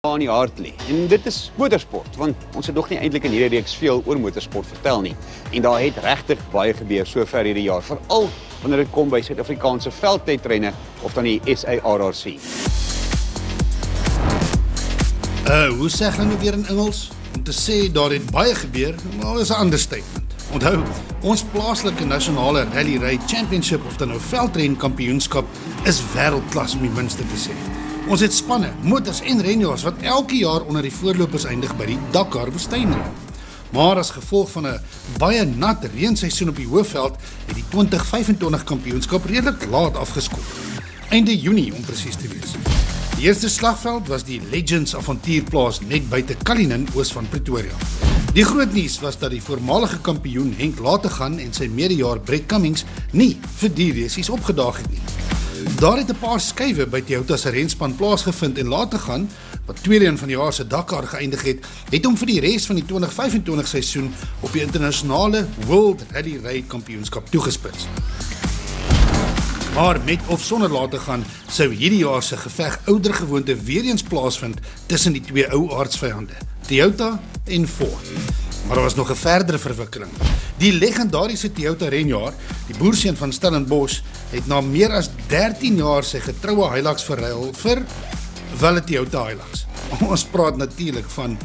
aan die hart lê. En dit is motorsport, want ons het nog nie eintlik in hierdie reeks veel oor motorsport vertel nie. En daar het regtig baie gebeur sover hierdie jaar, veral wanneer dit kom by Suid-Afrikaanse veldtydrenne of dan die SARRC. Hoe sê hulle nou weer in Engels? Om te sê daar het baie gebeur, maar is 'n understatement. Onthou, ons plaaslike nasionale rally ry championship of dan nou veldren kampioenskap is wêreldklas om die minste te sê. Ons het spanne, motors en renjaars wat elke jaar onder die voorlopers eindig by die Dakar woestynren. Maar as gevolg van 'n baie nat reenseisoen op die Hoëveld het die 2025 kampioenskap redelik laat afgeskop. Einde Junie om presies te wees. Die eerste slagveld was die Legends avontuurplaas net buite Cullinan oos van Pretoria. Die groot nuus was dat die voormalige kampioen Henk Lategan en sy medejaar Brett Cummings nie vir die resies opgedaag het nie. Daar het 'n paar skuwe by Toyota se renspan plaasgevind en Lategan, wat tweede een van die jaar se Dakar geëindig het hom vir die res van die 2025 seisoen op die internasionale World Rally Ry Kampioenskap toegespits. Maar met of sonder Lategan sou hierdie jaar se geveg oudergewoonte weer eens plaasvind tussen die twee ou aardsvyande, Toyota en Ford. Maar daar was nog 'n verdere verwikkeling. Die legendariese Toyota renjaer, die boerseun van Stellenbosch, het na meer as 13 jaar sy getroue Hilux verruil vir wel 'n Toyota Hilux. Ons praat natuurlik van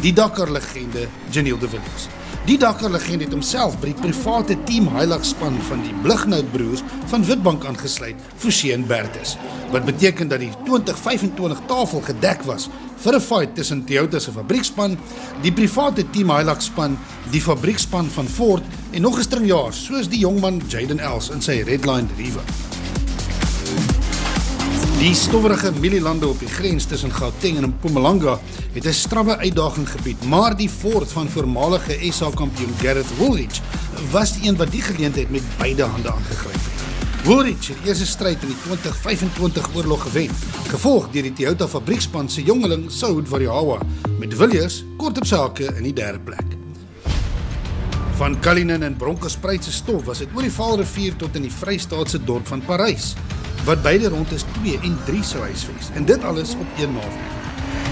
die Dakar-legende Giniel de Villiers. Die Dakar-legende het homself by die private team Hilux span van die Blighnout broers van Witbank aangesluit, Forsie en Bertus, wat beteken dat die 2025 tafel gedek was vir 'n fight tussen Toyota se fabriekspan, die private team Hilux span, die fabriekspan van Ford en nog 'n stringjaars, soos die jongman Jaden Els in sy Redline Riva. Die stowwerige mielielande op die grens tussen Gauteng en Mpumalanga het 'n strawwe uitdaging gebied, maar die Ford van voormalige SA-kampioen Gareth Woolrich was die een wat die geleentheid met beide hande aangegryp het. Woolrich het die eerste stryd in die 2025 oorlog gewen, gevolg deur die Toyota fabriekspan se jongeling Saud Variawa, met Villiers kort op sake in die derde plek. Van Cullinan en Bronkhorstspruit se stof was dit oor die Vaalrivier tot in die Vrystaatse dorp van Parys, wat beide rondes 2 en 3 sou huisves, en dit alles op een naweek.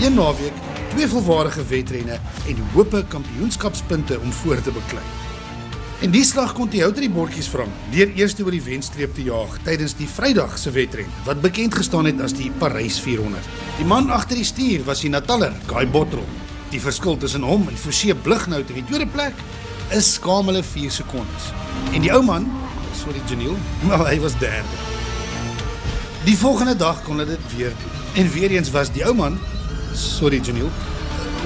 Een naweek, 2 volwaardige wedrenne en hoope kampioenskapspunte om voor te beklei. En die slag kon Toyota die bordjies vang, deur eers oor die wenstreep te jaag tydens die Vrydag se wedren, wat bekend gestaan het as die Parys 400. Die man agter die stuur was die Nataller, Guy Bottrell. Die verskil tussen hom en Forsie Blighnout in die tweede plek is skamele 4 sekondes. En die ou man, sorry Giniel, maar hy was derde. Die volgende dag kon hy dit weer doen. En weer eens was die ou man, sorry Giniel,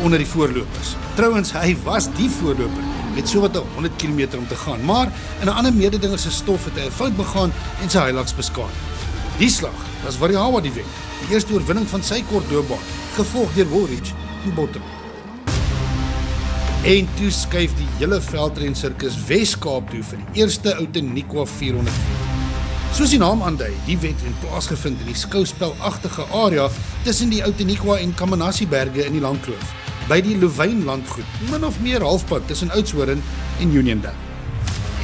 onder die voorlopers. Trouwens, hy was die voorloper met so wat 100 km om te gaan, maar in 'n ander mededinger se stof het hy 'n fout begaan en sy Hilux beskadig. Die slag was Variawa die wen, die eerste oorwinning van sy kort loopbaan, gevolg deur Woolrich en Bottrell. En toe skuif die hele veldren sirkus Wes-Kaap toe vir die eerste Outeniqua 400. Soos die naam aandui, die wedren plaasgevind in die skouspelagtige area tussen die Outeniqua en Kamanassiberge in die Landkloof, by die Louwyn landgoed, min of meer halfpad tussen Oudtshoorn en Uniondale.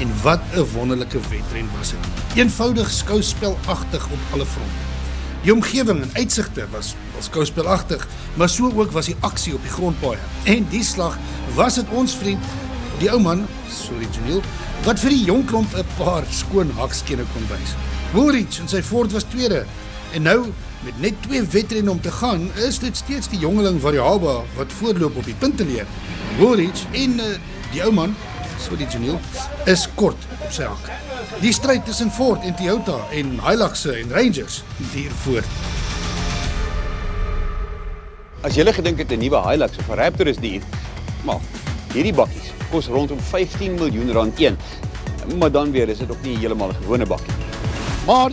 En wat 'n wonderlike wedren was dit. Eenvoudig skouspelagtig op alle fronte. Die omgewing en uitsigte was skouspelagtig, maar so ook was die aksie op die grondpaaie. En die slag was dit ons vriend, die ou man, sorry Giniel, wat vir die jong klomp 'n paar skoon hakskene kon wys. Woolrich en sy Ford was tweede, en nou, met net 2 wedrenne om te gaan, is dit steeds die jongeling Variawa wat voorloop op die punte leer. Woolrich en die ou man, sorry Giniel, is kort op sy hak. Die stryd tussen Ford en Toyota en Hiluxe en Rangers duur voort. As julle gedink het 'n nuwe Hilux of 'n Raptor is duur, maar hierdie bakkies kos rondom 15 miljoen rand een. Maar dan weer is dit ook nie heeltemal 'n gewone bakkie. Maar